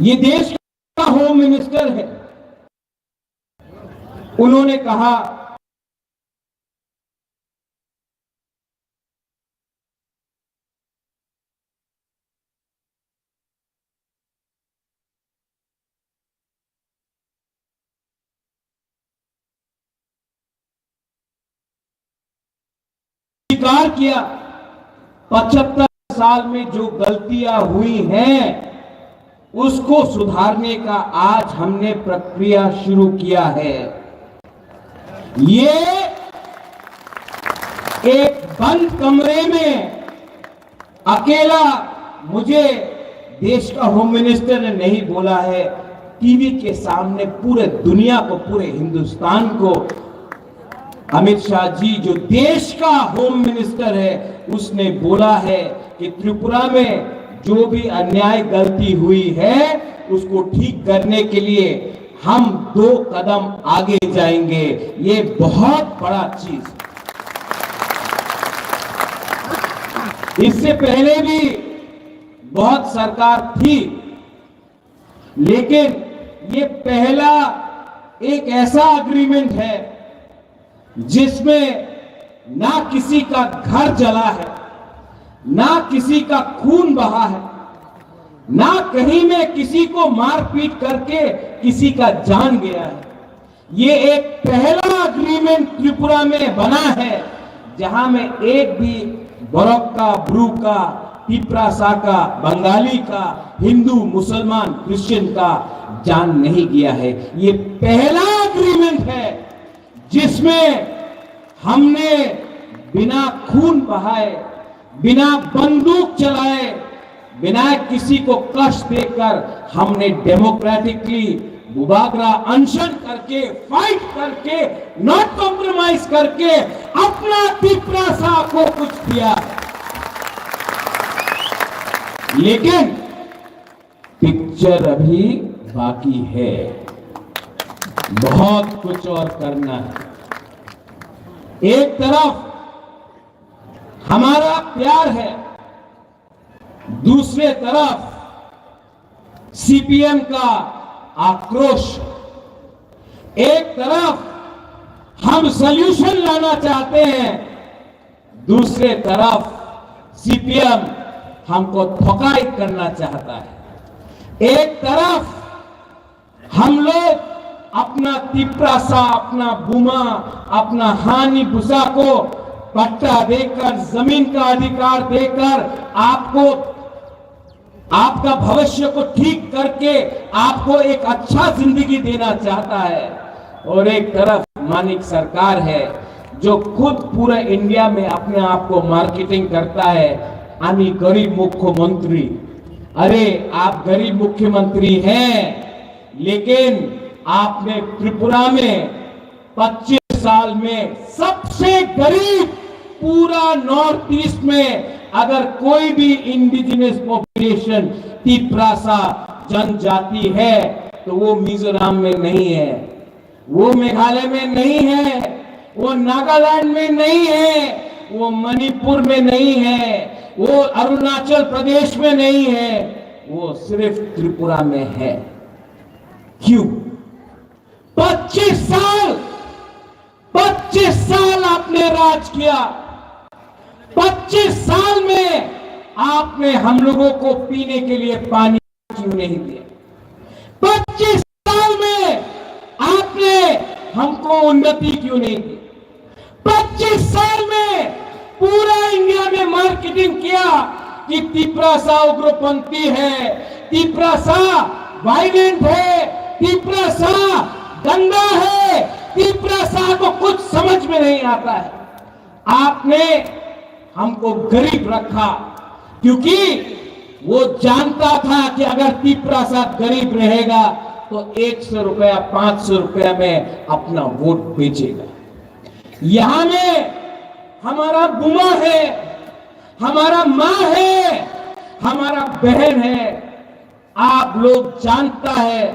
ये देश का होम मिनिस्टर है। उन्होंने कहा स्वीकार किया 75 साल में जो गलतियां हुई हैं उसको सुधारने का आज हमने प्रक्रिया शुरू किया है। ये एक बंद कमरे में अकेला मुझे देश का होम मिनिस्टर ने नहीं बोला है, टीवी के सामने पूरे दुनिया को, पूरे हिंदुस्तान को अमित शाह जी जो देश का होम मिनिस्टर है उसने बोला है कि त्रिपुरा में जो भी अन्याय गलती हुई है उसको ठीक करने के लिए हम 2 कदम आगे जाएंगे। ये बहुत बड़ा चीज। इससे पहले भी बहुत सरकार थी, लेकिन ये पहला एक ऐसा एग्रीमेंट है जिसमें ना किसी का घर जला है, ना किसी का खून बहा है, ना कहीं में किसी को मारपीट करके किसी का जान गया है। ये एक पहला एग्रीमेंट त्रिपुरा में बना है जहां में एक भी बरोक का, ब्रू का, तिप्रासा का, बंगाली का, हिंदू, मुसलमान, क्रिश्चियन का जान नहीं गया है। ये पहला एग्रीमेंट है जिसमें हमने बिना खून बहाए, बिना बंदूक चलाए, बिना किसी को कष्ट देकर हमने डेमोक्रेटिकली मुबागरा अनशन करके, फाइट करके, नॉट कॉम्प्रोमाइज करके अपना तिप्रासा को कुछ दिया। लेकिन पिक्चर अभी बाकी है, बहुत कुछ और करना है। एक तरफ हमारा प्यार है, दूसरे तरफ सीपीएम का आक्रोश। एक तरफ हम सॉल्यूशन लाना चाहते हैं, दूसरे तरफ सीपीएम हमको ठोकाई करना चाहता है। एक तरफ हम लोग अपना तिप्रासा, अपना बुमा, अपना हानि भूसा को पट्टा देकर, जमीन का अधिकार देकर आपको, आपका भविष्य को ठीक करके आपको एक अच्छा जिंदगी देना चाहता है। और एक तरफ मानिक सरकार है जो खुद पूरे इंडिया में अपने आप को मार्केटिंग करता है, आनी गरीब मुख्यमंत्री। अरे आप गरीब मुख्यमंत्री हैं, लेकिन आपने त्रिपुरा में 25 साल में सबसे गरीब, पूरा नॉर्थ ईस्ट में अगर कोई भी इंडिजिनस पॉपुलेशन तिप्रासा जनजाति है तो वो मिजोरम में नहीं है, वो मेघालय में नहीं है, वो नागालैंड में नहीं है, वो मणिपुर में नहीं है, वो अरुणाचल प्रदेश में नहीं है, वो सिर्फ त्रिपुरा में है। क्यों? 25 साल आपने राज किया। 25 साल में आपने हम लोगों को पीने के लिए पानी क्यों नहीं दिया? 25 साल में आपने हमको उन्नति क्यों नहीं दी? 25 साल में पूरा इंडिया में मार्केटिंग किया कि तिप्रासा उग्रपंथी है, तिप्रासा वायलेंट है, तिप्रासा गंदा है, तिप्रासा को कुछ समझ में नहीं आता है। आपने हमको गरीब रखा क्योंकि वो जानता था कि अगर तिप्रासा गरीब रहेगा तो 100 रुपया, 500 रुपया में अपना वोट बेचेगा। यहां में हमारा बुमा है, हमारा माँ है, हमारा बहन है। आप लोग जानता है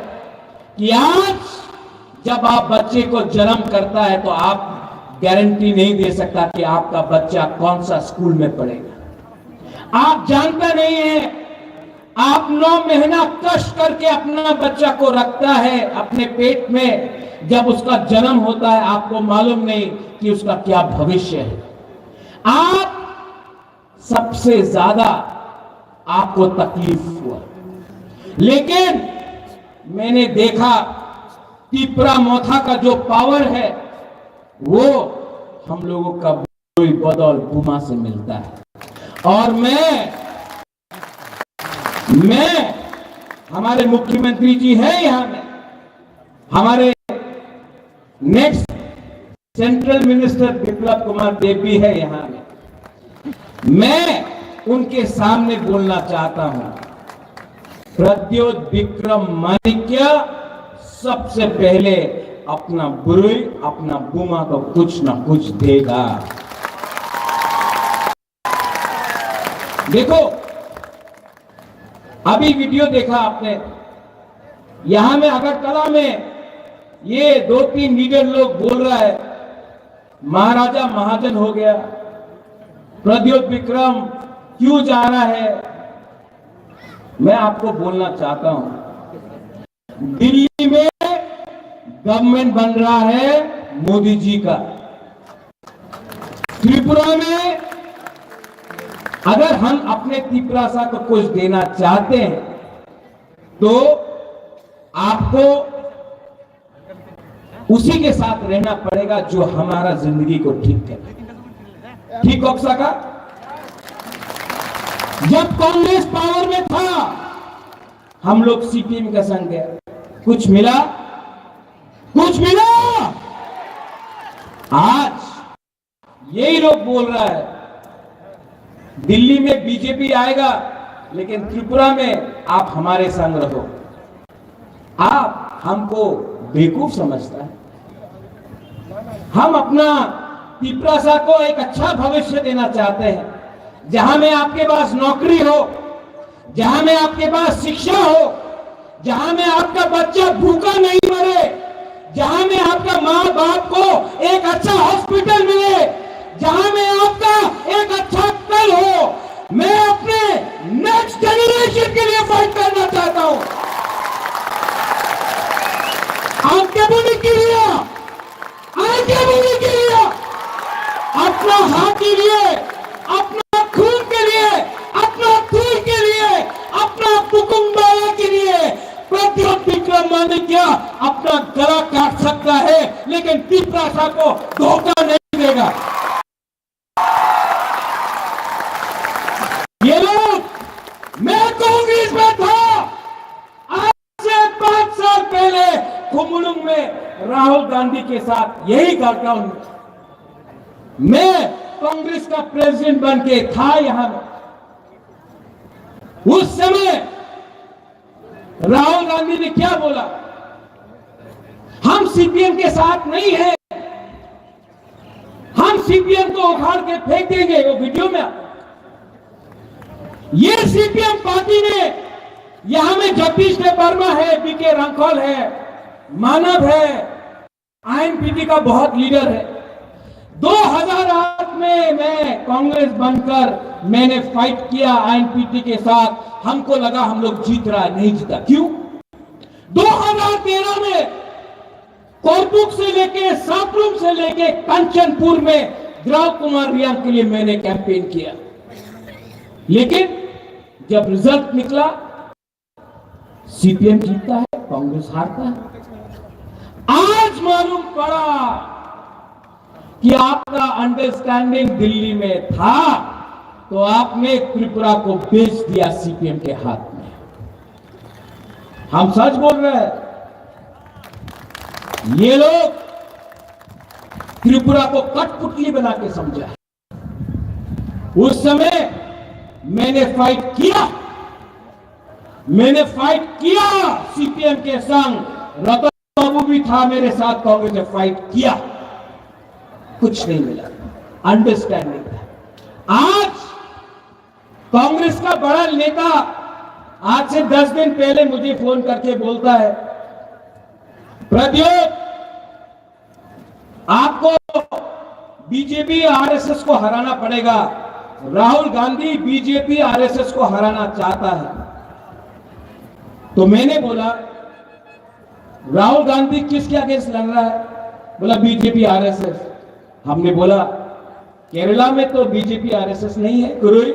कि आज जब आप बच्चे को जन्म करता है तो आप गारंटी नहीं दे सकता कि आपका बच्चा कौन सा स्कूल में पढ़ेगा। आप जानता नहीं है आप 9 महीना कष्ट करके अपना बच्चा को रखता है अपने पेट में, जब उसका जन्म होता है आपको मालूम नहीं कि उसका क्या भविष्य है। आप सबसे ज्यादा आपको तकलीफ हुआ, लेकिन मैंने देखा तिपरा मोथा का जो पावर है वो हम लोगों का बदौल बुमा से मिलता है। और मैं हमारे मुख्यमंत्री जी हैं यहां में, हमारे next central minister Biplab Kumar Deb भी है यहां में, मैं उनके सामने बोलना चाहता हूं, प्रद्योत विक्रम माणिक्य सबसे पहले अपना बुरुई अपना बुमा को कुछ ना कुछ देगा। देखो अभी वीडियो देखा आपने, यहां में अगरतला में ये 2-3 लीडर लोग बोल रहा है महाराजा महाजन हो गया, प्रद्योत विक्रम क्यों जा रहा है। मैं आपको बोलना चाहता हूं, दिल्ली में गवर्नमेंट बन रहा है मोदी जी का, त्रिपुरा में अगर हम अपने त्रिपुरा को कुछ देना चाहते हैं तो आपको उसी के साथ रहना पड़ेगा जो हमारा जिंदगी को ठीक करे। ठीक होक्सा का जब कांग्रेस पावर में था हम लोग सीपीएम का संग गए, कुछ मिला? कुछ मिला? आज यही लोग बोल रहा है दिल्ली में बीजेपी आएगा लेकिन त्रिपुरा में आप हमारे संग रहो। आप हमको बेवकूफ समझता है। हम अपना त्रिपुरा को एक अच्छा भविष्य देना चाहते हैं, जहां में आपके पास नौकरी हो, जहां में आपके पास शिक्षा हो, जहां में आपका बच्चा भूखा नहीं मरे, जहां में आपका माँ बाप को एक अच्छा हॉस्पिटल मिले, जहां में आपका एक अच्छा कल हो। मैं अपने नेक्स्ट जनरेशन के लिए फाइट करना चाहता हूं। आगे बढ़ने के लिए, आगे बढ़ने के लिए, अपना हाथ के लिए, अपना खून के लिए, अपना दूर के लिए, अपना कुकुम्बाला के लिए प्रद्योत विक्रम माणिक्य अपना गला काट सकता है लेकिन त्रिपुरा को धोखा नहीं देगा। ये लोग, मैं कांग्रेस में था, आज से 5 साल पहले कुमुलुंग में राहुल गांधी के साथ यही करता हूं। मैं कांग्रेस का प्रेसिडेंट बन के था यहां में। उस समय राहुल गांधी ने क्या बोला? हम सीपीएम के साथ नहीं हैं, हम सीपीएम को उखाड़ के फेंक देंगे। वो वीडियो में ये सीपीएम पार्टी ने यहां में जगदीश वर्मा है, बीके रंखौल है, मानव है, आईएनपीटी का बहुत लीडर है। 2008 में मैं कांग्रेस बनकर मैंने फाइट किया आईएनपीटी के साथ। हमको लगा हम लोग जीत रहा है, नहीं जीता। क्यों? 2013 में कोरपुक से लेके सापरूम से लेके कंचनपुर में द्रव कुमार रियांग के लिए मैंने कैंपेन किया, लेकिन जब रिजल्ट निकला सीपीएम जीतता है, कांग्रेस हारता है। आज मालूम पड़ा कि आपका अंडरस्टैंडिंग दिल्ली में था तो आपने त्रिपुरा को बेच दिया सीपीएम के हाथ में। हम सच बोल रहे हैं। ये लोग त्रिपुरा को कठपुतली बना के समझा है। उस समय मैंने फाइट किया, मैंने फाइट किया सीपीएम के संग। रतन बाबू भी था मेरे साथ, कांग्रेस ने फाइट किया, कुछ नहीं मिला, अंडरस्टैंडिंग था। आज कांग्रेस का बड़ा नेता आज से 10 दिन पहले मुझे फोन करके बोलता है, प्रद्योत आपको बीजेपी आरएसएस को हराना पड़ेगा। राहुल गांधी बीजेपी आरएसएस को हराना चाहता है। तो मैंने बोला राहुल गांधी किसके अगेंस्ट लड़ रहा है? बोला बीजेपी आरएसएस। हमने बोला केरला में तो बीजेपी आरएसएस नहीं है गुरुई,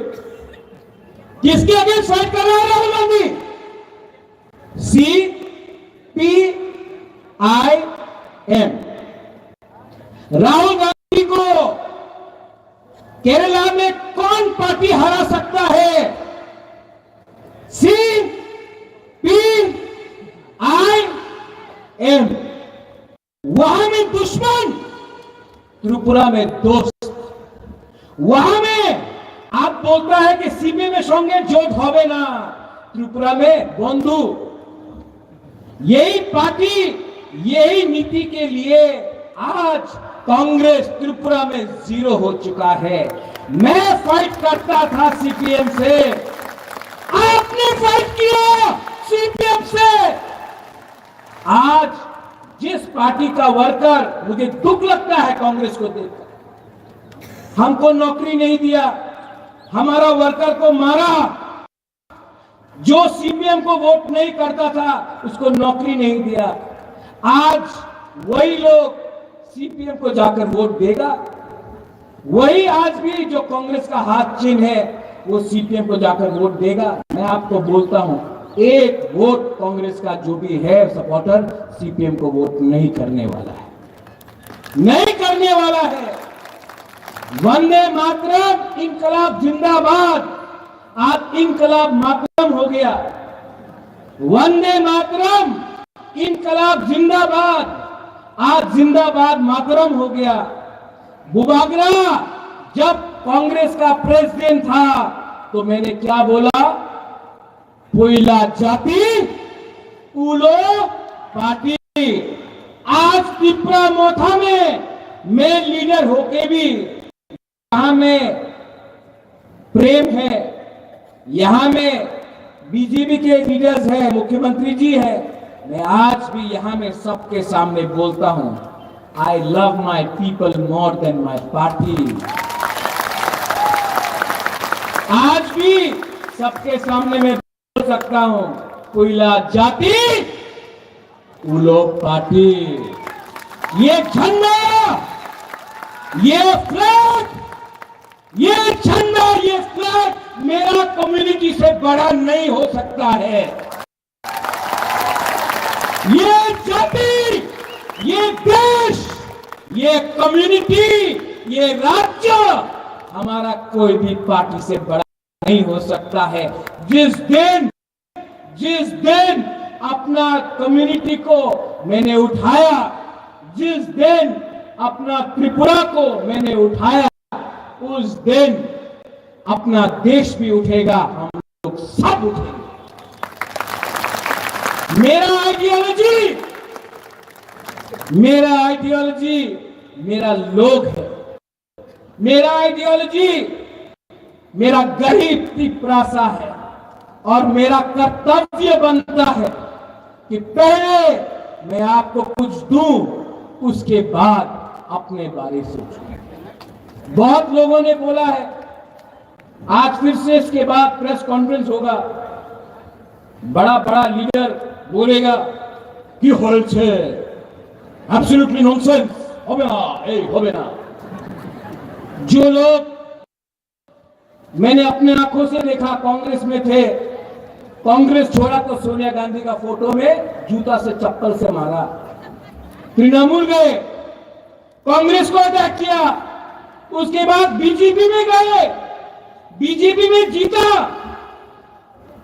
किसके अगेंस्ट फाइट कर रहा है राहुल गांधी? CPIM। राहुल गांधी को केरला में कौन पार्टी हरा सकता है? CPIM। वहां में दुश्मन, त्रिपुरा में दोस्त। वहां में आप बोलता है कि सीपीएम में संगे जोट होवे ना, त्रिपुरा में बंधु। यही पार्टी, यही नीति के लिए आज कांग्रेस त्रिपुरा में 0 हो चुका है। मैं फाइट करता था सीपीएम से, आपने फाइट किया सीपीएम से। आज जिस पार्टी का वर्कर, मुझे दुख लगता है कांग्रेस को देखकर, हमको नौकरी नहीं दिया, हमारा वर्कर को मारा, जो सीपीएम को वोट नहीं करता था उसको नौकरी नहीं दिया। आज वही लोग सीपीएम को जाकर वोट देगा, वही आज भी जो कांग्रेस का हाथ चिन्ह है वो सीपीएम को जाकर वोट देगा। मैं आपको बोलता हूं, एक वोट कांग्रेस का जो भी है सपोर्टर सीपीएम को वोट नहीं करने वाला है, नहीं करने वाला है। वंदे मातरम, इनकलाब जिंदाबाद। आज इनकलाब मातरम हो गया। वंदे मातरम, इनकलाब जिंदाबाद, आज जिंदाबाद मातरम हो गया। बुबागरा जब कांग्रेस का प्रेसिडेंट था तो मैंने क्या बोला? पोइला जाति उलो पार्टी। आज त्रिपुरा मोथा में मैं लीडर होके भी यहां में प्रेम है, यहां में बीजेपी के लीडर्स है, मुख्यमंत्री जी है। मैं आज भी यहां में सबके सामने बोलता हूं, I love my people more than my party. आज भी सबके सामने मैं बोल सकता हूं, कोयला जाति उलो पार्टी। ये झंडा, ये फ्लैग, ये झंडा, ये फ्लैग मेरा कम्युनिटी से बड़ा नहीं हो सकता है। ये जाति, ये देश, ये कम्युनिटी, ये राज्य हमारा कोई भी पार्टी से बड़ा नहीं हो सकता है। जिस दिन अपना कम्युनिटी को मैंने उठाया, जिस दिन अपना त्रिपुरा को मैंने उठाया, उस दिन अपना देश भी उठेगा, हम लोग सब उठेंगे। मेरा आइडियोलॉजी मेरा लोग है। मेरा आइडियोलॉजी मेरा गरीब त्रिपुरासा है और मेरा कर्तव्य बनता है कि पहले मैं आपको कुछ दूं, उसके बाद अपने बारे में सोचूं। बहुत लोगों ने बोला है, आज फिर से इसके बाद प्रेस कॉन्फ्रेंस होगा, बड़ा बड़ा लीडर बोलेगा कि होल छे एब्सोल्युटली नॉनसेंस, होबे ना, होबे ना। जो लोग मैंने अपने आंखों से देखा कांग्रेस में थे, कांग्रेस छोड़ा तो सोनिया गांधी का फोटो में जूता से चप्पल से मारा। तृणमूल गए, कांग्रेस को अटैक किया, उसके बाद बीजेपी में गए, बीजेपी में जीता,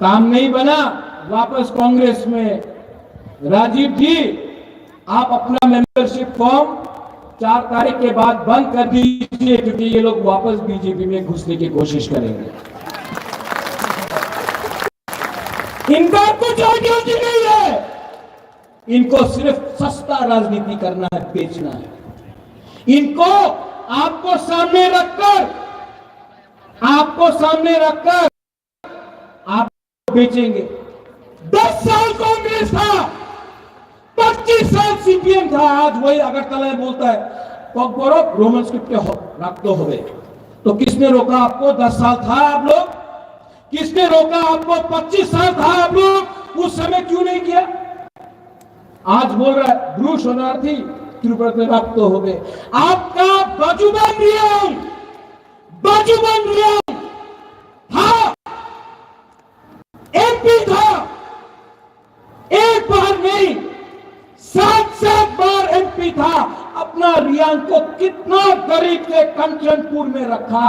काम नहीं बना, वापस कांग्रेस में। राजीव जी, आप अपना मेंबरशिप फॉर्म 4 तारीख के बाद बंद कर दीजिए, क्योंकि ये लोग वापस बीजेपी में घुसने की कोशिश करेंगे। इनका कुछ आइडियोलॉजी नहीं है, इनको सिर्फ सस्ता राजनीति करना है, बेचना है। इनको आपको सामने रखकर आप बेचेंगे। 10 साल कांग्रेस था, 25 साल सीपीएम था। आज वही अगरतला में बोलता है पगबरो रोमन स्क्रिप्ट रखते हुए। तो किसने रोका आपको? 10 साल था आप लोग? किसने रोका आपको? 25 साल था आप लोग? उस समय क्यों नहीं किया? आज बोल रहा है ब्रू शरणार्थी तिरुपति रक्त हो गए। आपका बाजूबंद रियांग था, एमपी था, एक बार नहीं 7 बार एमपी था। अपना रियांग को कितना गरीब के कंचनपुर में रखा।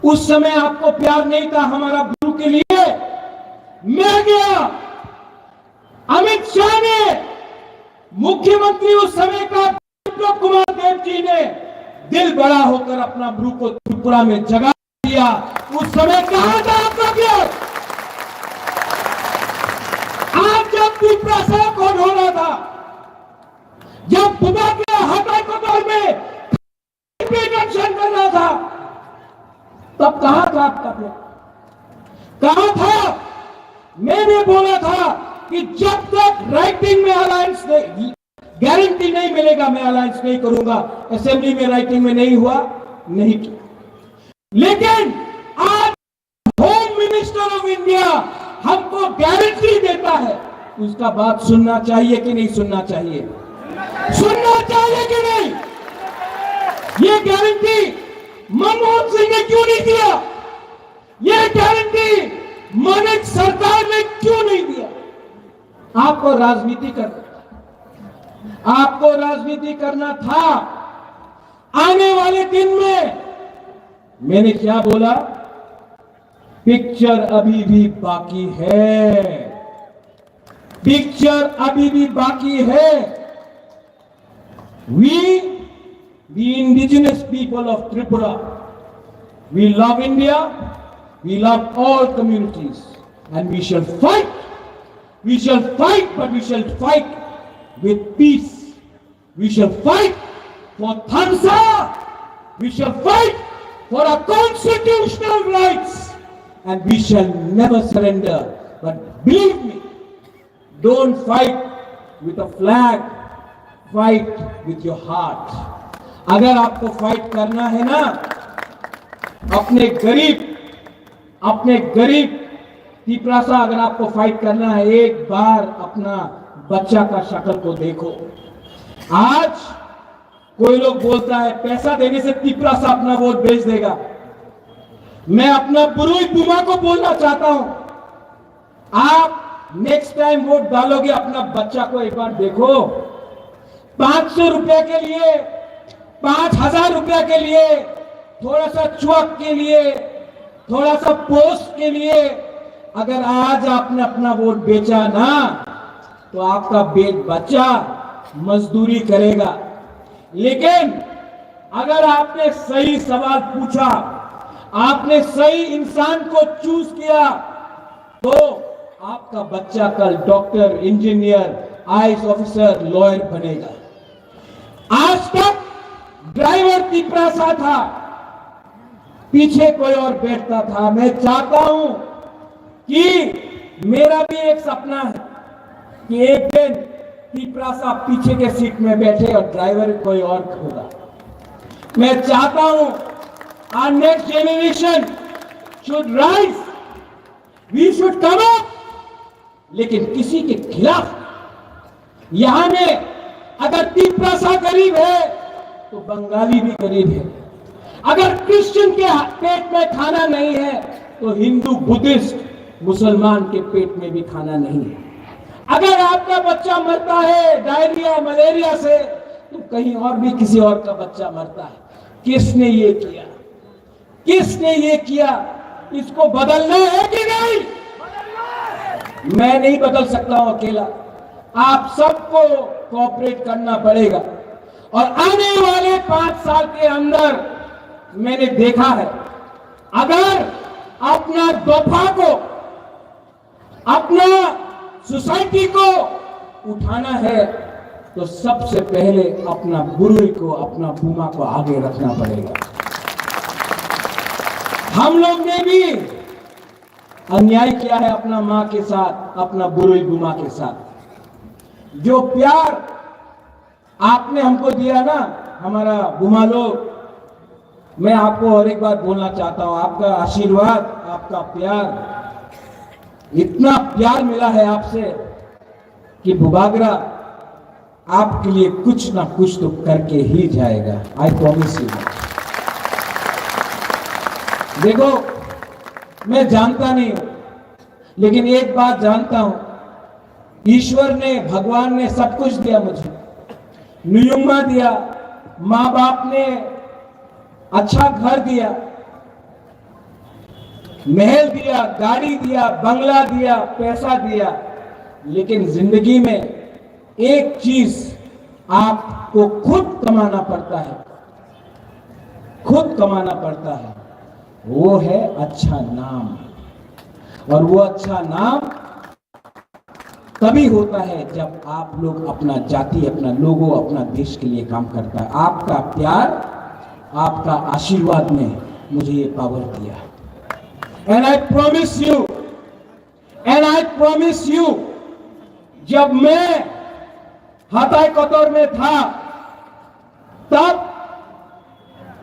उस समय आपको प्यार नहीं था हमारा ब्रू के लिए। मैं गया, अमित शाह ने, मुख्यमंत्री उस समय का विप्लव कुमार देव जी ने दिल बड़ा होकर अपना ब्रू को त्रिपुरा में जगह दिया। उस समय कहां था आपका प्यार? आज जब त्रिपुरा से कौन हो रहा था, जब बुबा के हटाई को दौर में टेंशन कर रहा था, तब कहां था आपका प्यार? कहां था? मैंने बोला था कि जब तक राइटिंग में अलायंस नहीं, गारंटी नहीं मिलेगा, मैं अलायंस नहीं करूंगा। असेंबली में राइटिंग में नहीं हुआ, नहीं किया। लेकिन आज होम मिनिस्टर ऑफ इंडिया हमको गारंटी देता है, उसका बात सुनना चाहिए कि नहीं सुनना चाहिए? सुनना चाहिए कि नहीं? ये गारंटी मनमोहन सिंह ने क्यों नहीं दिया? ये गारंटी मानिक सरकार ने क्यों नहीं दिया? आपको राजनीति करना था। आने वाले दिन में मैंने क्या बोला? पिक्चर अभी भी बाकी है, पिक्चर अभी भी बाकी है। We, the indigenous people of Tripura, we love India, we love all communities, and we shall fight. We shall fight, but we shall fight with peace. We shall fight for Thamsa. We shall fight for our constitutional rights, and we shall never surrender. But believe me, don't fight with a flag, fight with your heart. अगर आपको fight करना है ना, अपने गरीब तिपरासा, अगर आपको fight करना है, एक बार अपना बच्चा का शक्ल को देखो। आज कोई लोग बोलता है पैसा देने से तिपरासा अपना वोट बेच देगा। मैं अपना बुरुई बुमा को बोलना चाहता हूं, आप नेक्स्ट टाइम वोट डालोगे, अपना बच्चा को एक बार देखो। 500 रुपए के लिए, 5000 रुपए के लिए, थोड़ा सा चुअक के लिए, थोड़ा सा पोस्ट के लिए अगर आज आपने अपना वोट बेचा ना, तो आपका बच्चा मजदूरी करेगा। लेकिन अगर आपने सही सवाल पूछा, आपने सही इंसान को चूज किया, तो आपका बच्चा कल doctor, engineer, IAS officer, lawyer बनेगा। आज तक ड्राइवर तिपरासा था, पीछे कोई और बैठता था। मैं चाहता हूं कि मेरा भी एक सपना है कि एक दिन तिपरासा पीछे के सीट में बैठे और ड्राइवर कोई और होगा। मैं चाहता हूं our next generation should rise, we should come up, लेकिन किसी के खिलाफ। यहां में अगर तिपरासा गरीब है तो बंगाली भी गरीब है। अगर क्रिश्चियन के पेट में खाना नहीं है तो हिंदू, बुद्धिस्ट, मुसलमान के पेट में भी खाना नहीं है। अगर आपका बच्चा मरता है डायरिया, मलेरिया से, तो कहीं और भी किसी और का बच्चा मरता है। किसने ये किया? किसने ये किया? इसको बदलना है कि नहीं? मैं नहीं बदल सकता हूं अकेला, आप सबको कोऑपरेट करना पड़ेगा। और आने वाले 5 साल के अंदर मैंने देखा है, अगर अपना दफा को, अपना सोसाइटी को उठाना है, तो सबसे पहले अपना बुरुई को, अपना बुमा को आगे रखना पड़ेगा। हम लोग ने भी अन्याय किया है अपना मां के साथ, अपना बुरुई बुमा के साथ। जो प्यार आपने हमको दिया ना, हमारा बुमा लोग, मैं आपको और एक बात बोलना चाहता हूं, आपका आशीर्वाद, आपका प्यार इतना प्यार मिला है आपसे कि बुबागरा आपके लिए कुछ ना कुछ तो करके ही जाएगा। I promise you. देखो, मैं जानता नहीं हूं, लेकिन एक बात जानता हूं, ईश्वर ने, भगवान ने सब कुछ दिया मुझे। नियुम्मा दिया, माँ बाप ने अच्छा घर दिया, महल दिया, गाड़ी दिया, बंगला दिया, पैसा दिया, लेकिन जिंदगी में एक चीज आपको खुद कमाना पड़ता है, खुद कमाना पड़ता है, वो है अच्छा नाम। और वो अच्छा नाम तभी होता है जब आप लोग अपना जाति, अपना लोगों, अपना देश के लिए काम करता है। आपका प्यार, आपका आशीर्वाद ने मुझे ये पावर दिया। एंड आई प्रॉमिस यू, जब मैं हताई कतौर में था, तब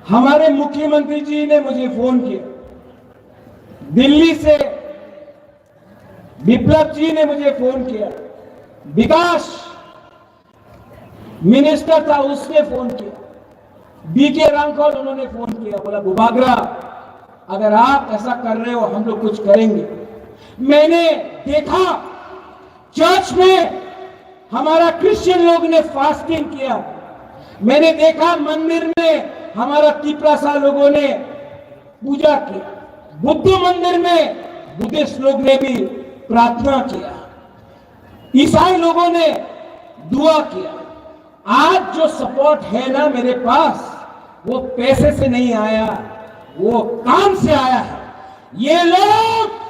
हमारे मुख्यमंत्री जी ने मुझे फोन किया। दिल्ली से विप्लव जी ने मुझे फोन किया। विकास मिनिस्टर था, उसने फोन किया। बीके रांखौल, उन्होंने फोन किया, बोला बुबागरा अगर आप ऐसा कर रहे हो, हम लोग कुछ करेंगे। मैंने देखा चर्च में हमारा क्रिश्चियन लोग ने फास्टिंग किया। मैंने देखा मंदिर में हमारा तिपरासा लोगों ने पूजा की। बुद्ध मंदिर में बुद्धिस्ट लोग ने भी प्रार्थना किया। ईसाई लोगों ने दुआ किया। आज जो सपोर्ट है ना मेरे पास, वो पैसे से नहीं आया, वो काम से आया है। ये लोग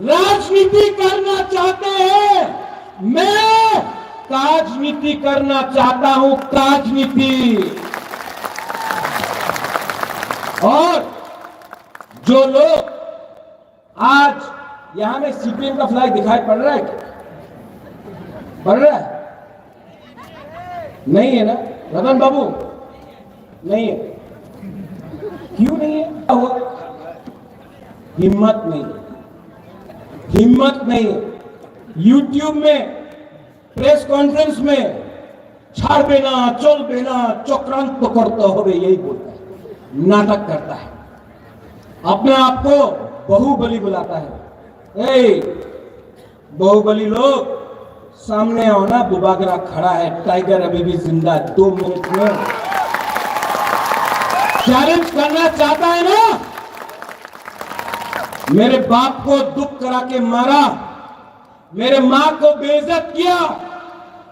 राजनीति करना चाहते हैं, मैं काजनीति करना चाहता हूं, काजनीति। और जो लोग आज यहां में सीपीएम का फ्लैग दिखाई पड़ रहा है क्या? पड़ रहा है? नहीं है ना रतन बाबू? नहीं है। क्यों नहीं है? हिम्मत नहीं, हिम्मत नहीं। यूट्यूब में प्रेस कॉन्फ्रेंस में छाड़ बेना, चल बेना, चक्रांत पकड़ता हो, यही बोलता है, नाटक करता है, अपने आप को बाहुबली बुलाता है। ए बाहुबली लोग सामने आओ ना, बुबागरा खड़ा है, टाइगर अभी भी जिंदा, 2 मिनट में चैलेंज करना चाहता है ना। मेरे बाप को दुख करा के मारा, मेरे मां को बेइज्जत किया,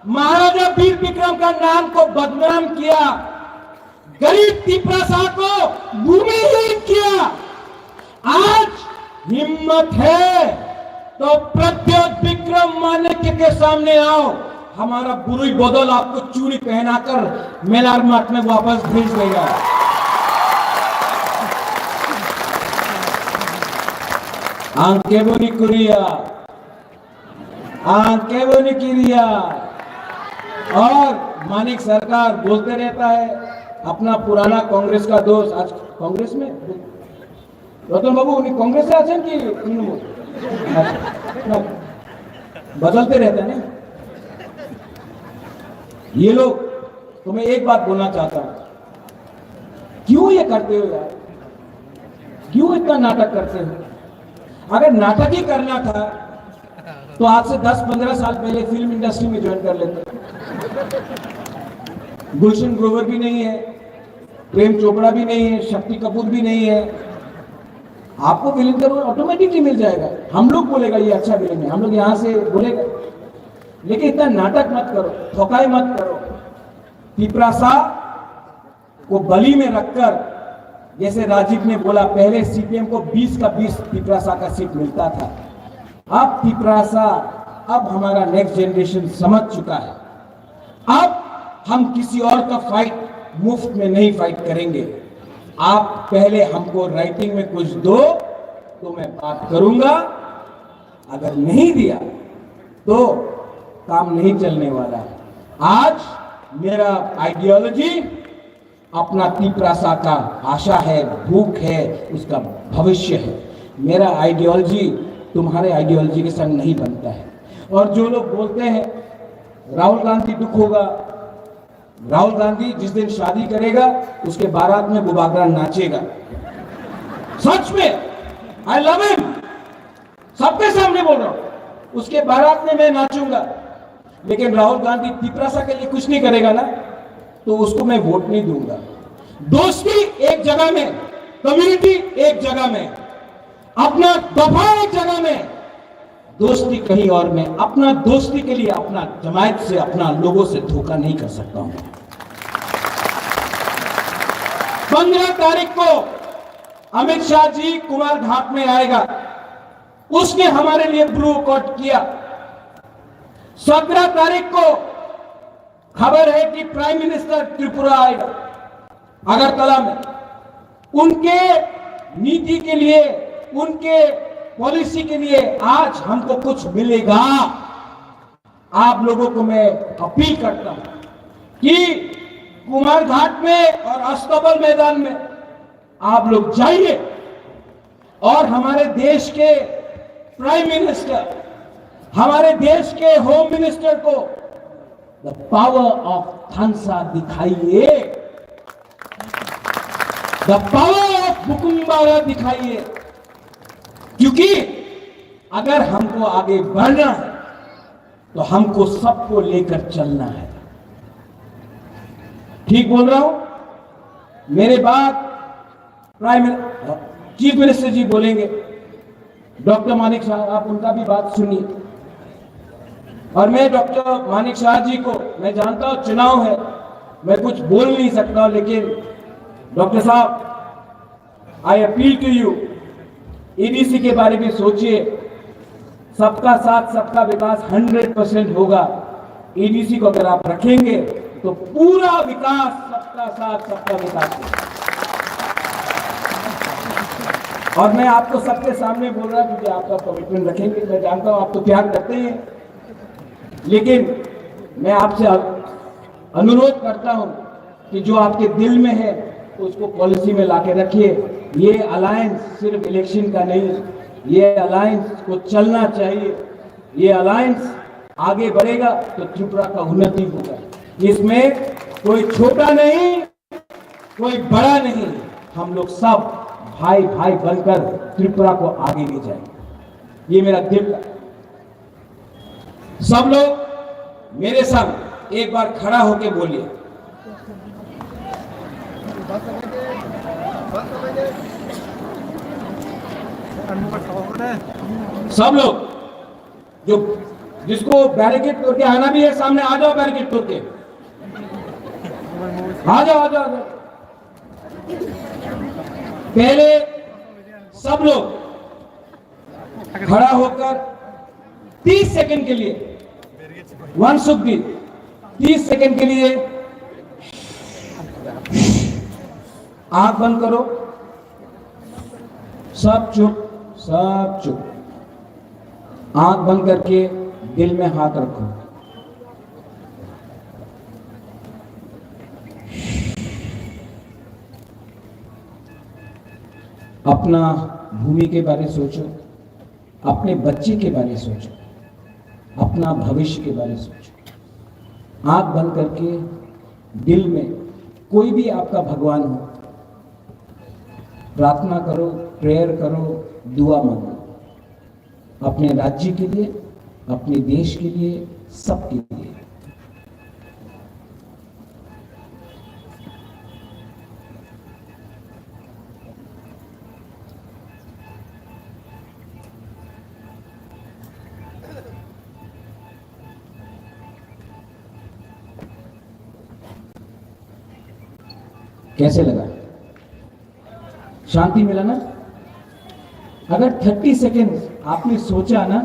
महाराजा वीर विक्रम का नाम को बदनाम किया, गरीब तिपरासा को भूमिहीन किया। आज हिम्मत है तो प्रद्योत विक्रम मानिक्य के सामने आओ, हमारा बुरुई बदल आपको चूड़ी पहनाकर मेलार मठ में वापस भेज देगा। आंखें बोनी कुरिया, आंखें बोनी किरिया। और मानिक सरकार बोलते रहता है, अपना पुराना कांग्रेस का दोस्त आज कांग्रेस में। रतन बाबू उन्हीं कांग्रेस से आছেন कि तृणमूल? बदलते रहते हैं ना ये लोग। तो मैं एक बात बोलना चाहता हूं, क्यों ये करते हो यार? क्यों इतना नाटक करते हो? अगर नाटक ही करना था तो आज से 10-15 साल पहले फिल्म इंडस्ट्री में ज्वाइन कर लेते। गुलशन ग्रोवर भी नहीं है, प्रेम चोपड़ा भी नहीं है, शक्ति कपूर भी नहीं है। आपको विलेन का रोल ऑटोमेटिकली मिल जाएगा। हम लोग बोलेगा ये अच्छा विलेन है, हम लोग यहां से बोलेगा। लेकिन इतना नाटक मत करो, ठोकाई मत करो। तिपरासा को बली में रखकर, जैसे राजीव ने बोला, पहले सीपीएम को 20 का 20 तिपरासा का सीट मिलता था। अब तिपरासा, अब हमारा नेक्स्ट जनरेशन समझ चुका है। अब हम किसी और का फाइट मुफ्त में नहीं फाइट करेंगे। आप पहले हमको राइटिंग में कुछ दो तो मैं बात करूंगा, अगर नहीं दिया तो काम नहीं चलने वाला है। आज मेरा आइडियोलॉजी अपना तिपरासा का आशा है, भूख है, उसका भविष्य है। मेरा आइडियोलॉजी तुम्हारे आइडियोलॉजी के संग नहीं बनता है। और जो लोग बोलते हैं राहुल गांधी दुख होगा, राहुल गांधी जिस दिन शादी करेगा उसके बारात में बुबागरा नाचेगा। सच में, आई लव हिम, सबके सामने बोल रहा हूं, उसके बारात में मैं नाचूंगा। लेकिन राहुल गांधी तिपरासा के लिए कुछ नहीं करेगा ना, तो उसको मैं वोट नहीं दूंगा। दोस्ती एक जगह में, कम्युनिटी एक जगह में, अपना दफा एक जगह में, दोस्ती कहीं और में। अपना दोस्ती के लिए अपना जमायत से, अपना लोगों से धोखा नहीं कर सकता हूं। 15 तारीख को अमित शाह जी कुमार घाट में आएगा, उसने हमारे लिए ब्लू कोट किया। 17 तारीख को खबर है कि प्राइम मिनिस्टर त्रिपुरा आएगा, अगरतला में। उनके नीति के लिए, उनके पॉलिसी के लिए आज हमको कुछ मिलेगा। आप लोगों को मैं अपील करता हूं कि कुमार घाट में और अस्तबल मैदान में आप लोग जाइए और हमारे देश के प्राइम मिनिस्टर, हमारे देश के होम मिनिस्टर को द पावर ऑफ थानसा दिखाइए, द पावर ऑफ बुकुम्बारा दिखाइए। क्योंकि अगर हमको आगे बढ़ना है तो हमको सबको लेकर चलना है। ठीक बोल रहा हूं? मेरे बाद चीफ मिनिस्टर जी बोलेंगे, डॉक्टर मानिक शाह, आप उनका भी बात सुनिए। और मैं डॉक्टर मानिक शाह जी को, मैं जानता हूं चुनाव है, मैं कुछ बोल नहीं सकता, लेकिन डॉक्टर साहब, I appeal to you, EDC के बारे में सोचिए। सबका साथ सबका विकास 100% होगा। ईडीसी को अगर आप रखेंगे तो पूरा विकास, सबका साथ सबका विकास होगा। और मैं आपको सबके सामने बोल रहा हूं, क्योंकि आपका कमिटमेंट रखेंगे। मैं जानता हूं आप तो प्यार करते हैं, लेकिन मैं आपसे अनुरोध करता हूं कि जो आपके दिल में है उसको पॉलिसी में लाके रखिए। ये अलायंस सिर्फ इलेक्शन का नहीं, ये अलायंस को चलना चाहिए। ये अलायंस आगे बढ़ेगा तो त्रिपुरा का उन्नति होगा। इसमें कोई छोटा नहीं, कोई बड़ा नहीं, हम लोग सब भाई भाई बनकर त्रिपुरा को आगे ले जाएंगे। ये मेरा दिल का। सब लोग मेरे साथ एक बार खड़ा होके बोलिए, सब लोग जो जिसको बैरिकेड तोड़ के आना भी है सामने आ जाओ, बैरिकेड तोड़ के आ जाओ, आ जाओ, आ जाओ। पहले सब लोग खड़ा होकर 30 सेकंड के लिए, वन सुखी 30 सेकंड के लिए आंख बंद करो, सब चुप, सब चुप। आंख बंद करके दिल में हाथ रखो। अपना भूमि के बारे सोचो, अपने बच्चे के बारे सोचो, अपना भविष्य के बारे सोचो। आंख बंद करके दिल में कोई भी आपका भगवान हो, प्रार्थना करो, प्रेयर करो, दुआ मांगो, अपने राज्य के लिए, अपने देश के लिए, सबके लिए। कैसे लगा? शांति मिला ना? अगर 30 सेकेंड आपने सोचा ना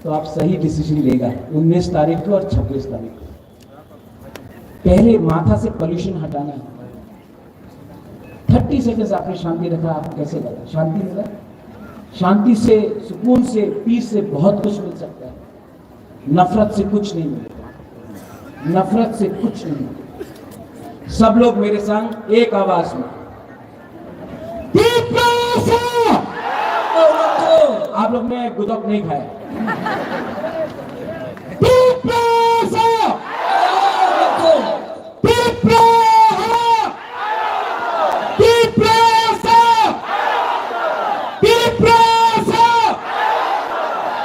तो आप सही डिसीजन लेगा 19 तारीख को और 26 तारीख को। पहले माथा से पोल्यूशन हटाना है। 30 सेकेंड आपने शांति रखा, आपको कैसे लगा? शांति मिला? शांति से, सुकून से, पीस से बहुत कुछ मिल सकता है। नफरत से कुछ नहीं मिलेगा, नफरत से कुछ नहीं मिलेगा। सब लोग मेरे संग एक आवाज में आप लोग ने गुदक नहीं खाया।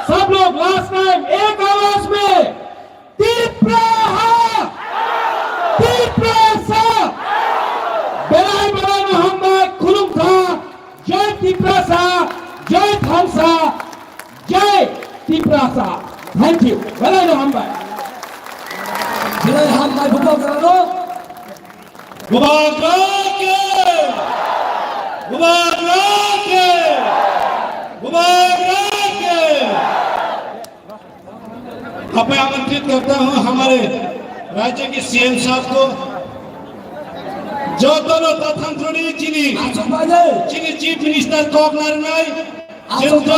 सब लोग लास्ट टाइम एक आवाज में बेलाई बेलाई मोहम्मद खुलुम था, जय तिप्रासा, जय थामसा, जय तिप्रासा। थैंक यू बेलाई मोहम्मद। जय हम भाई बुका करो अब मैं आमंत्रित करता हूं हमारे राज्य के सीएम साहब को, जो दोनों तथांतरी चीनी चीफ मिनिस्टर कॉक नारनाई हेलो हेलो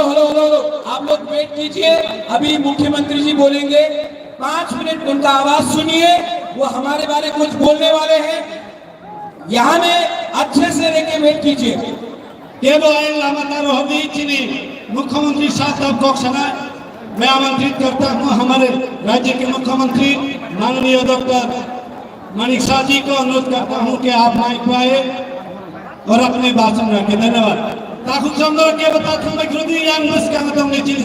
हेलो हेलो, आप लोग वेट कीजिए, अभी मुख्यमंत्री जी बोलेंगे, 5 मिनट उनका आवाज सुनिए, वो हमारे बारे कुछ बोलने वाले हैं। यहाँ में अच्छे से लेके वेट कीजिए। मुख्यमंत्री साहब कॉक सना मैं आमंत्रित करता हूँ हमारे राज्य के मुख्यमंत्री माननीय डॉक्टर मानिक शाह जी को अनुरोध करता हूँ कि आप माइक पर आए और अपने भाषण रखें। धन्यवाद। ताकू चंद्र के बताता हूँ मैं ग्रुदी यांग मस का मतलब ने चीफ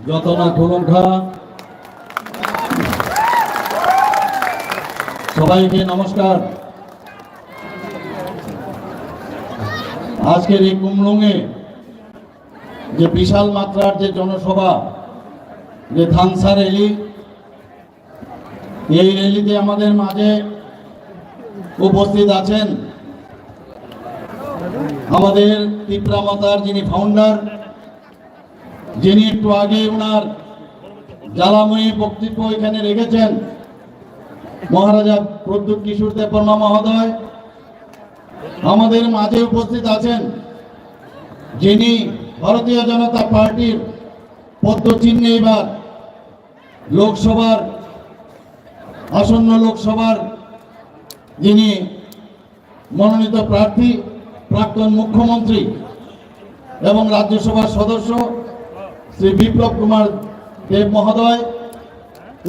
যতনা গোলঙ্ঘা সবাইকে নমস্কার। আজকের এই কুমলুঙে যে বিশাল মাত্রার যে জনসভা, যে থানসা র্যালি, এই র্যালিতে আমাদের মাঝে উপস্থিত আছেন আমাদের তিপ্রামাতার যিনি ফাউন্ডার, যিনি একটু আগে ওনার জ্বালাময়ী বক্তব্য এখানে রেখেছেন, মহারাজা প্রদ্যুৎ কিশোর দেববর্মা মহোদয়। আমাদের মাঝে উপস্থিত আছেন যিনি ভারতীয় জনতা পার্টির পদ্মচিহ্নে এবার লোকসভার আসন্ন লোকসভার যিনি মনোনীত প্রার্থী, প্রাক্তন মুখ্যমন্ত্রী এবং রাজ্যসভার সদস্য শ্রী বিপ্লব কুমার দেব মহোদয়।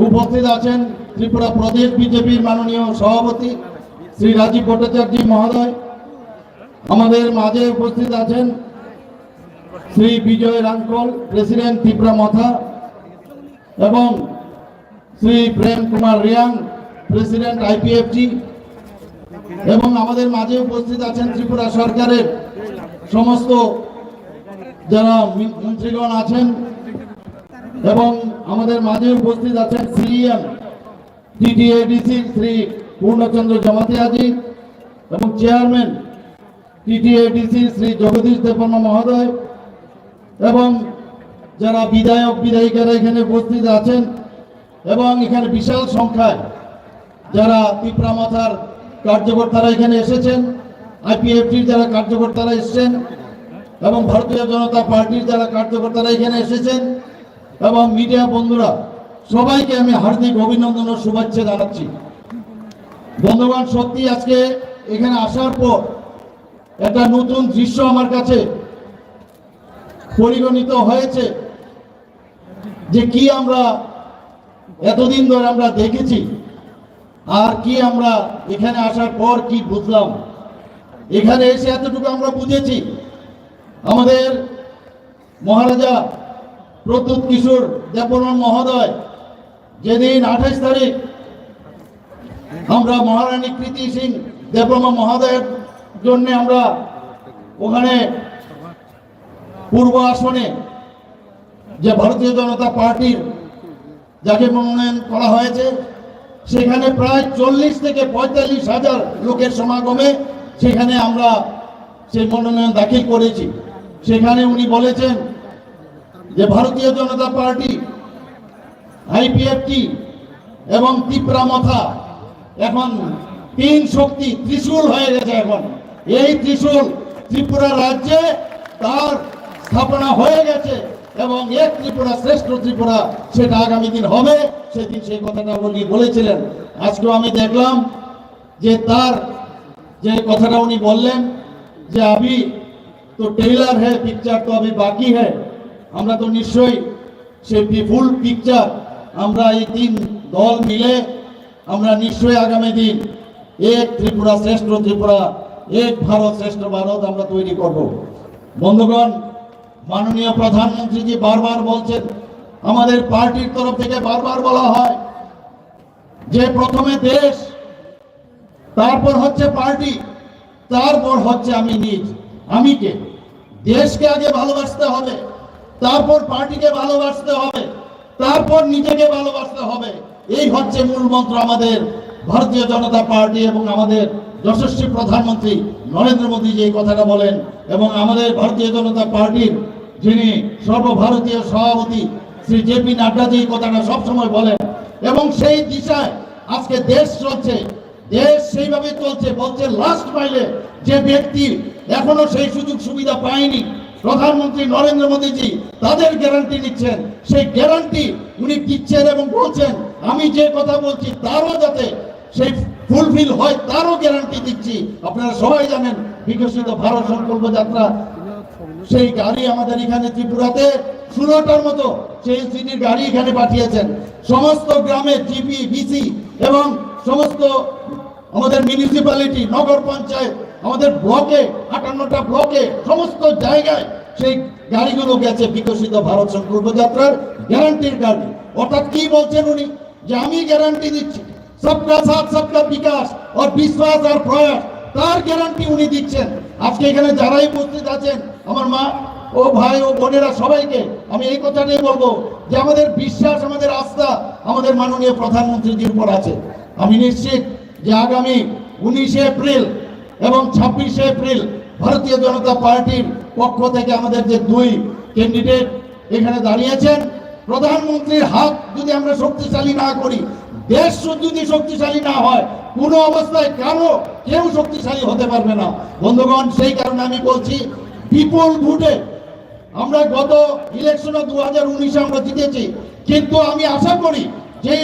উপস্থিত আছেন ত্রিপুরা প্রদেশ বিজেপির মাননীয় সভাপতি শ্রী রাজীব ভট্টাচার্য মহোদয়। আমাদের মাঝে উপস্থিত আছেন শ্রী বিজয় রাঙ্কল, প্রেসিডেন্ট ত্রিপুরা মথা, এবং শ্রী প্রেম কুমার রিয়াং, প্রেসিডেন্ট আইপিএফটি। এবং আমাদের মাঝে উপস্থিত আছেন ত্রিপুরা সরকারের সমস্ত যারা মন্ত্রীগণ আছেন, এবং আমাদের মাঝে উপস্থিত আছেন সিএম টিটিএডিসি শ্রী পূর্ণচন্দ্র জমাতিয়াজি এবং চেয়ারম্যান টিটিএডিসি শ্রী জগদীশ দেববর্মা মহোদয়, এবং যারা বিধায়ক বিধায়িকারা এখানে উপস্থিত আছেন, এবং এখানে বিশাল সংখ্যায় যারা তিপ্রামাথার কার্যকর্তারা এখানে এসেছেন, আইপিএফটির যারা কার্যকর্তারা এসেছেন, এবং ভারতীয় জনতা পার্টির যারা কার্যকর্তারা এখানে এসেছেন, এবং মিডিয়া বন্ধুরা, সবাইকে আমি হার্দিক অভিনন্দন ও শুভেচ্ছা জানাচ্ছি। বন্ধুগণ, সত্যি আজকে এখানে আসার পর একটা নতুন দৃশ্য আমার কাছে পরিগণিত হয়েছে, যে কি আমরা এতদিন ধরে আমরা দেখেছি আর কি আমরা এখানে আসার পর কি বুঝলাম। এখানে এসে এতটুকু আমরা বুঝেছি, আমাদের মহারাজা প্রদ্যুৎ কিশোর দেববর্মা মহোদয় যেদিন 28 তারিখ আমরা মহারানী কৃতি সিং দেববর্মা মহোদয়ের জন্য আমরা ওখানে পূর্ব আসনে যে ভারতীয় জনতা পার্টির যাকে মনোনয়ন করা হয়েছে, সেখানে প্রায় 40 থেকে 45 হাজার লোকের সমাগমে সেখানে আমরা সেই মনোনয়ন দাখিল করেছি। সেখানে উনি বলেছেন যে ভারতীয় জনতা পার্টি, আইপিএফটি এবং তিপ্রামাথা এখন 3 শক্তি ত্রিশূল হয়ে গেছে। এখন এই ত্রিশূল ত্রিপুরা রাজ্যে তার স্থাপনা হয়ে গেছে এবং এক ত্রিপুরা শ্রেষ্ঠ ত্রিপুরা সেটা আগামী দিন হবে, সেদিন সেই কথাটা উনি বলেছিলেন। আজকেও আমি দেখলাম যে তার যে কথাটা উনি বললেন যে अभी तो टेलर है, पिक्चर तो अभी बाकी है। আমরা তো নিশ্চয়ই সেই ফুল পিকচার আমরা এই তিন দল মিলে আমরা নিশ্চয়ই আগামী দিন এক ত্রিপুরা শ্রেষ্ঠ ত্রিপুরা, এক ভারত শ্রেষ্ঠ ভারত আমরা তৈরি করব। বন্ধুগণ, মাননীয় প্রধানমন্ত্রীজি বারবার বলছেন, আমাদের পার্টির তরফ থেকে বারবার বলা হয় যে প্রথমে দেশ, তারপর হচ্ছে পার্টি, তারপর হচ্ছে আমি নিজ। আমি কে? দেশকে আগে ভালোবাসতে হবে, তারপর পার্টিকে ভালোবাসতে হবে, তারপর নিজেকে ভালোবাসতে হবে। এই হচ্ছে মূল মন্ত্র আমাদের ভারতীয় জনতা পার্টি এবং আমাদের যশস্বী প্রধানমন্ত্রী নরেন্দ্র মোদী যে কথাটা বলেন, এবং আমাদের ভারতীয় জনতা পার্টির যিনি সর্বভারতীয় সভাপতি শ্রী জেপি নাড্ডা যে কথাটা সবসময় বলেন, এবং সেই দিশায় আজকে দেশ চলছে। দেশ সেইভাবে চলছে, বলছে লাস্ট মাইলে যে ব্যক্তি এখনো সেই সুযোগ সুবিধা পায়নি, প্রধানমন্ত্রী নরেন্দ্র মোদীজি তাদের গ্যারান্টি নিচ্ছেন। সেই গ্যারান্টি উনি দিচ্ছেন এবং বলছেন আমি যে কথা বলছি তারও যাতে সেই ফুলফিল হয় তারও গ্যারান্টি দিচ্ছি। আপনারা সবাই জানেন বিকশিত ভারত সংকল্প যাত্রা, সেই গাড়ি আমাদের এখানে ত্রিপুরাতে 16টার মতো সেই সিটির গাড়ি এখানে পাঠিয়েছেন। সমস্ত গ্রামে জিপি, বিসি এবং সমস্ত আমাদের মিউনিসিপ্যালিটি, নগর পঞ্চায়েত, আমাদের ব্লকে 58টা ব্লকে সমস্ত জায়গায় সেই গাড়িগুলো গেছে বিকশিত ভারত সংকল্প যাত্রার গ্যারান্টির গাড়ি। অর্থাৎ কি বলছেন উনি? যে আমি গ্যারান্টি দিচ্ছি সবকা সাথ সবকা বিকাশ আর বিশ্বাস আর প্রয়াস, তার গ্যারান্টি উনি দিচ্ছেন। আজকে এখানে যারাই উপস্থিত আছেন, আমার মা ও ভাই ও বোনেরা, সবাইকে আমি এই কথাটাই বলবো যে আমাদের বিশ্বাস, আমাদের আস্থা আমাদের মাননীয় প্রধানমন্ত্রীজির উপর আছে। আমি নিশ্চিত যে আগামী 19শে এপ্রিল এবং 26শে এপ্রিল ভারতীয় জনতা পার্টির পক্ষ থেকে আমাদের যে দুই ক্যান্ডিডেট এখানে দাঁড়িয়েছেন, প্রধানমন্ত্রীর হাত যদি আমরা শক্তিশালী না করি, দেশ যদি শক্তিশালী না হয়, কোনো অবস্থায় কেউ শক্তিশালী হতে পারবে না। বন্ধুগণ, সেই কারণে আমি বলছি বিপুল ভোটে আমরা গত ইলেকশনে 2019 আমরা জিতেছি, কিন্তু আমি আশা করি যে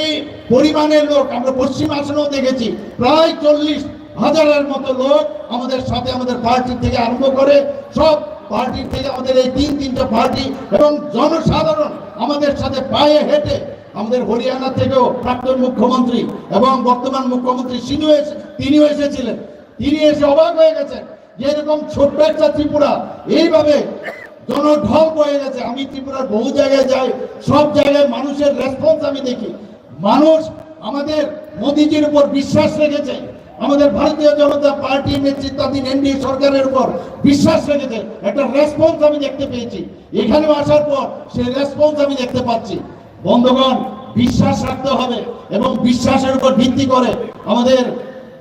পরিমাণের লোক আমরা পশ্চিম আসনেও দেখেছি, প্রায় 40,000-এর মতো লোক আমাদের সাথে, আমাদের পার্টি থেকে আরম্ভ করে সব পার্টির থেকে আমাদের এই তিনটা পার্টি এবং জনসাধারণ আমাদের সাথে পায়ে হেঁটে, আমাদের হরিয়ানা থেকেও প্রাক্তন মুখ্যমন্ত্রী এবং বর্তমান মুখ্যমন্ত্রী তিনিও এসেছিলেন। তিনি এসে অবাক হয়ে গেছেন যে এরকম ছোট্ট একটা ত্রিপুরা এইভাবে জনঢল বয়ে গেছে। আমি ত্রিপুরার বহু জায়গায় যাই, সব জায়গায় মানুষের রেসপন্স আমি দেখি। মানুষ আমাদের মোদীজির উপর বিশ্বাস রেখেছে, আমাদের ভারতীয় জনতা পার্টির নেতৃত্বাধীন এনডিএ সরকারের উপর বিশ্বাস রেখেছে। একটা রেসপন্স আমি দেখতে পেয়েছি, এখানেও আসার পর সেই রেসপন্স আমি দেখতে পাচ্ছি। বন্ধুগণ, বিশ্বাস রাখতে হবে এবং বিশ্বাসের উপর ভিত্তি করে আমাদের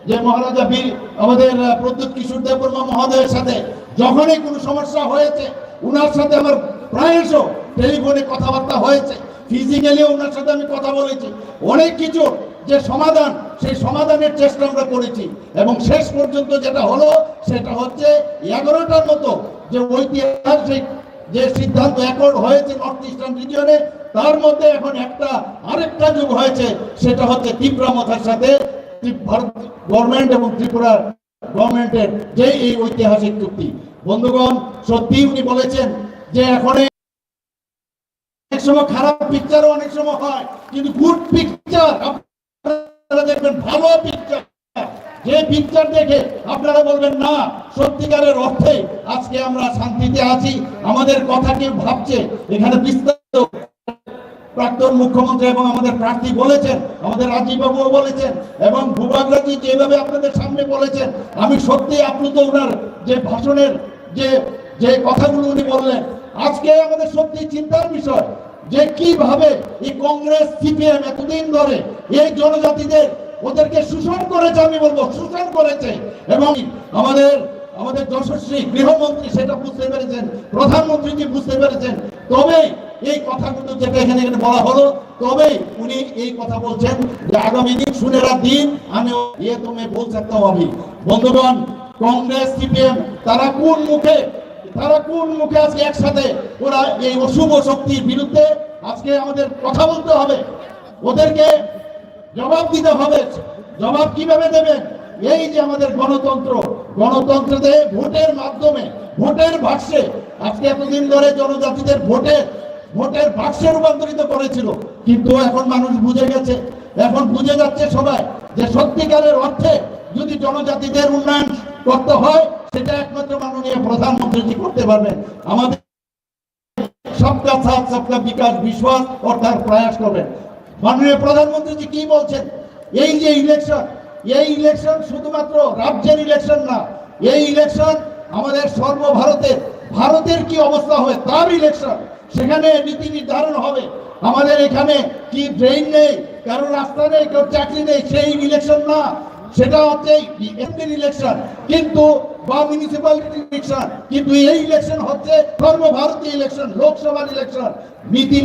যে মহারাজা বীর আমাদের প্রদ্যুৎ কিশোর দেববর্মা মহোদয়ের সাথে যখনই কোনো সমস্যা হয়েছে, উনার সাথে আমার প্রায়শ টেলিফোনে কথাবার্তা হয়েছে, ফিজিক্যালিও ওনার সাথে আমি কথা বলেছি। অনেক কিছু যে সমাধান, সেই সমাধানের চেষ্টা আমরা করেছি এবং শেষ পর্যন্ত যেটা হলো সেটা হচ্ছে 11টার মতো যে ঐতিহাসিক যে সিদ্ধান্ত অ্যাকর্ড হয়েছে নর্থ ইস্টার্ন রিজিয়নে, তার মধ্যে এখন আরেকটা যোগ হয়েছে, সেটা হচ্ছে ত্রিপুরা মাথার সাথে ভারত গভর্নমেন্ট এবং ত্রিপুরা গভর্নমেন্টের যে এই ঐতিহাসিক চুক্তি। বন্ধুগণ, সত্যি উনি বলেছেন যে এখন অনেক সময় খারাপ পিকচারও অনেক সময় হয়, কিন্তু গুড পিকচার আপনারা দেখবেন, ভালো পিকচার, যে পিকচার দেখে আপনারা বলবেন না সত্যিকারের অর্থে আজকে আমরা শান্তিতে আছি, আমাদের কথা কেউ ভাবছে। এখানে বিস্তারিত প্রাক্তন মুখ্যমন্ত্রী এবং আমাদের প্রার্থী বলেছেন, আমাদের রাজীব বাবুও বলেছেন এবং ভূভাগরাজি যেভাবে আপনাদের সামনে বলেছেন, আমি সত্যি আপ্লুত ওনার যে ভাষণের যে কথাগুলো উনি বললেন। আজকে আমাদের সত্যি চিন্তার বিষয় যে কিভাবে এই কংগ্রেস সিপিএম এতদিন ধরে এই জনজাতিদের ওদেরকে শোষণ করেছে, আমি বলবো শোষণ করেছে, এবং আমাদের যশস্বী গৃহমন্ত্রী সেটা বুঝতে পেরেছেন, প্রধানমন্ত্রীজি বুঝতে পেরেছেন। তবে এই কথাগুলো যেটা এখানে বলা হলো, তবে উনি এই কথা বলছেন যে আগামী দিন সুনেরা দিন আমি তুমি বল सकता हूं। বন্ধুগণ, কংগ্রেস সিপিএম তারা কোন মুখে আজকে একসাথে ওরা এই অশুভ শক্তির বিরুদ্ধে আজকে আমাদের কথা বলতে হবে, ওদেরকে জবাব দিতে হবে। জবাব কিভাবে দেবেন? এই যে আমাদের গণতন্ত্রতে ভোটের মাধ্যমে, ভোটের বাক্সে, আজকে এতদিন ধরে জনজাতিদের ভোটের বাক্সে রূপান্তরিত করেছিল, কিন্তু এখন মানুষ বুঝে গেছে, এখন বুঝে যাচ্ছে সবাই যে সত্যিকারের অর্থে যদি জনজাতিদের উন্নয়ন করতে হয় সেটা একমাত্র মাননীয় প্রধানমন্ত্রী করতে পারবেন। আমাদের সবকা সাথ সবকা বিকাশ বিশ্বাস অর্থাৎ প্রয়াস করবেন। মাননীয় প্রধানমন্ত্রী কি বলছেন? এই যে ইলেকশন শুধুমাত্র রাজ্যের ইলেকশন না, এই ইলেকশন আমাদের ভারতের কি অবস্থা হয় তার ইলেকশন। সেখানে নীতি নির্ধারণ হবে। আমাদের এখানে কি ড্রেন নেই, কারো রাস্তা নেই, কারো চাকরি নেই, সেই ইলেকশন না, সেটা হচ্ছে এমপির ইলেকশন কিন্তু বা মিউনিসিপ্যালিটি ইলেকশন। কিন্তু এই ইলেকশন হচ্ছে সর্বভারতীয় ইলেকশন, লোকসভার ইলেকশন। নীতি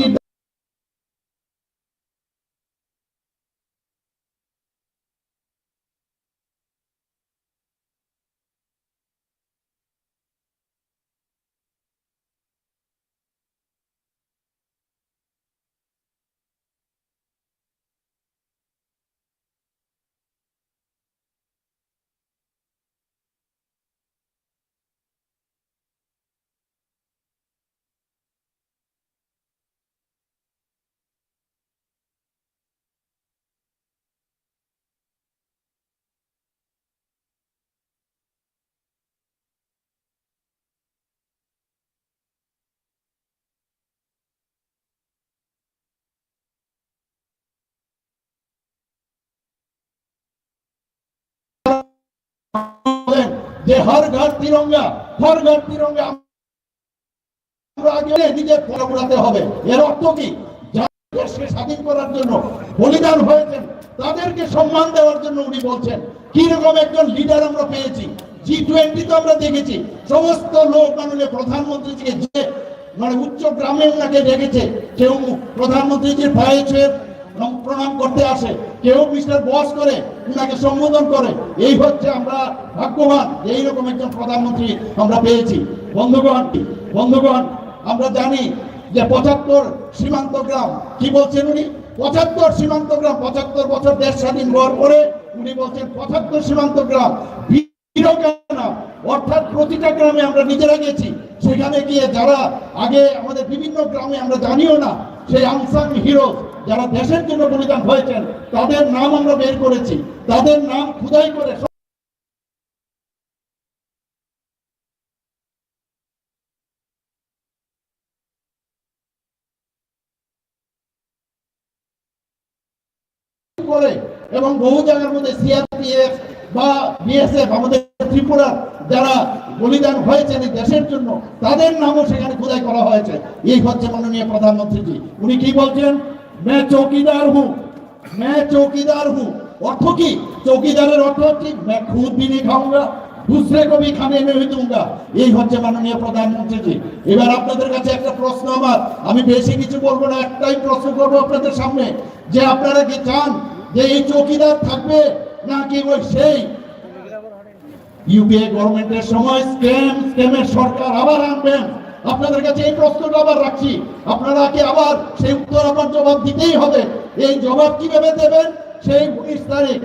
যে হর ঘর তিরঙ্গা আমরা আগে নিজের উড়াতে হবে। এর অর্থ কি? দেশকে স্বাধীন করার জন্য বলিদান হয়েছেন তাদেরকে সম্মান দেওয়ার জন্য উনি বলছেন। কি রকম একজন লিডার আমরা পেয়েছি। G20 তো আমরা দেখেছি, সমস্ত লোক মাননীয় প্রধানমন্ত্রীকে যে উচ্চ গ্রামে ওনাকে ডেকেছে, কেউ প্রধানমন্ত্রীজির পায়ে ছুঁয়ে প্রণাম করতে আসে, কেউ মিস্টার বস করে উনাকে সম্বোধন করে। এই হচ্ছে আমরা ভাগ্যবান, এইরকম একজন প্রধানমন্ত্রী আমরা পেয়েছি। বন্ধুগণ আমরা জানি যে 75 সীমান্ত গ্রাম, কি বলছেন উনি? 75 সীমান্ত গ্রাম, 75 বছর দেশ স্বাধীন হওয়ার পরে উনি বলছেন 75 সীমান্ত গ্রাম অর্থাৎ প্রতিটা গ্রামে আমরা নিজেরা গেছি। সেখানে গিয়ে যারা আগে আমাদের বিভিন্ন গ্রামে আমরা জানিও না, সেই আনসাং হিরো যারা দেশের জন্য বলিদান হয়েছেন তাদের নাম আমরা বের করেছি, তাদের নাম খোদাই করে এবং বহু জায়গার মধ্যে সিআরপিএফ বা বিএসএফ আমাদের ত্রিপুরা যারা বলিদান হয়েছেন এই দেশের জন্য তাদের নামও সেখানে খোদাই করা হয়েছে। এই হচ্ছে মাননীয় প্রধানমন্ত্রী। উনি কি বলছেন? मैं चौकीदार हूँ। अर्थ की चौकीदारेर अर्थ हच्छे मैं खुद भी नहीं खाऊंगा, दूसरे को भी खाने में दूंगा। এই হচ্ছে মাননীয় প্রধানমন্ত্রী। এবার আপনাদের কাছে একটা প্রশ্ন, আমি বেশি কিছু বলবো না, একটাই প্রশ্ন করবো আপনাদের সামনে যে আপনারা কি চান যে এই চৌকিদার থাকবে নাকি ওই সেই ইউপিএ গভর্নমেন্টের সময় স্ক্যামের সরকার আবার আনবেন? আপনাদের কাছে এই প্রশ্নটা আবার রাখছি, আপনারা কি আবার সেই উত্তর আবার জবাব দিতেই হবে। এই জবাব কিভাবে দেবেন? সেই 19 তারিখ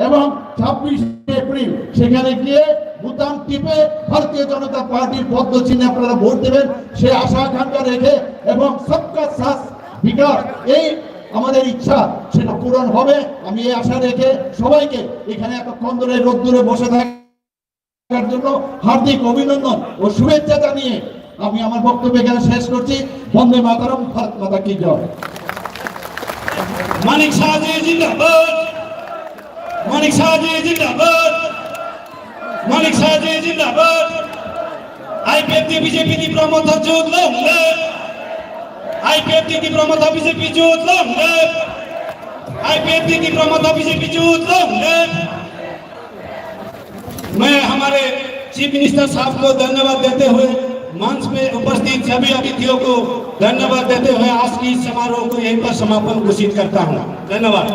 এবং 26 এপ্রিল সেখানে গিয়ে বুতাম টিপে ভারতীয় জনতা পার্টির পদ্ম চিহ্নে আপনারা ভোট দেবেন। সে আশা আকাঙ্ক্ষা রেখে এবং সবকা সাথ বিকাশ এই আমাদের ইচ্ছা সেটা পূরণ হবে। আমি এই আশা রেখে সবাইকে এখানে এতক্ষণ ধরে রোদ্দুরে বসে থাকার জন্য হার্দিক অভিনন্দন ও শুভেচ্ছা জানিয়ে আমি আমার বক্তব্য এখানে শেষ করছি। বন্দে মাতরম, ভারত মাতা কি জয়। মানিক শাহ জি জিন্দাবাদ, মানিক শাহ জি জিন্দাবাদ, মানিক শাহ জি জিন্দাবাদ। IPF বিজেপি की प्रमोद जोत लंगे, IPF की प्रमोद बीजेपी जोत लंगे, IPF की प्रमोद बीजेपी जोत लंगे। मैं हमारे चीफ मिनिस्टर साहब को धन्यवाद देते हुए मंच में उपस्थित सभी अतिथियों को धन्यवाद देते हुए आज की समारोह को यहीं पर समापन घोषित करता हूं। धन्यवाद।